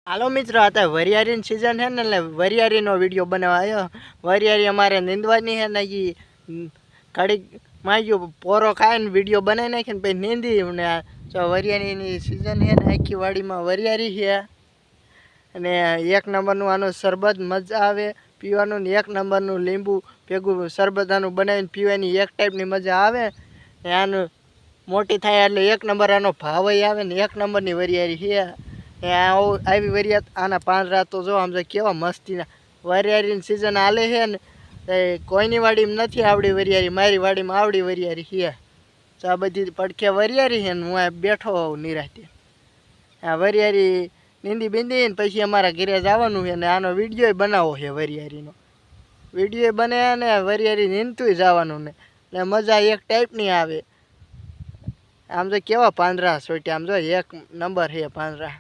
હાલો મિત્રો, आता वरियारी सीजन है ने वरियारी नो वीडियो बनावा आयो। वरियारी अमारे नींदवानी है ने कड़ी मांग्यो पोरो खाए ने वीडियो बनाई नाखे ने पछी नींदी ने। जो वरियारी नी सीजन है ने आखी वाड़ी में वरियारी है ने एक नंबर नु आनो शरबत मजा आवे पीवानुं ने एक नंबर नु લીંબુ ભેગું શરબત આનું બનાવીને પીવાની એક ટાઈપની મજા આવે ને આનું મોટી થાય એટલે એક નંબર આનો ભાવય આવે ને એક નંબરની વરિયારી છે। આવી વરિયાત આના પાંદડા તો જો આમ કેવા મસ્તીના વરિયારીની સિઝન હાલે છે ને કોઈની વાડીમાં નથી આવડી વરિયારી, મારી વાડીમાં આવડી વરિયારી છે। તો આ બધી પડખે વરિયારી છે ને હું આ બેઠો હોઉં નિરાતે। આ વરિયારી નીંદી બીંદી ને પછી અમારા ઘરે જવાનું છે ને આનો વિડીયો બનાવવો છે। વરિયારીનો વિડીયો બને ને વરિયારી નીંદતું જવાનું ને એટલે મજા એક ટાઈપની આવે। આમ જો કેવા પાંદડા સોટ્યા, આમ જો એક નંબર છે પાંદડા।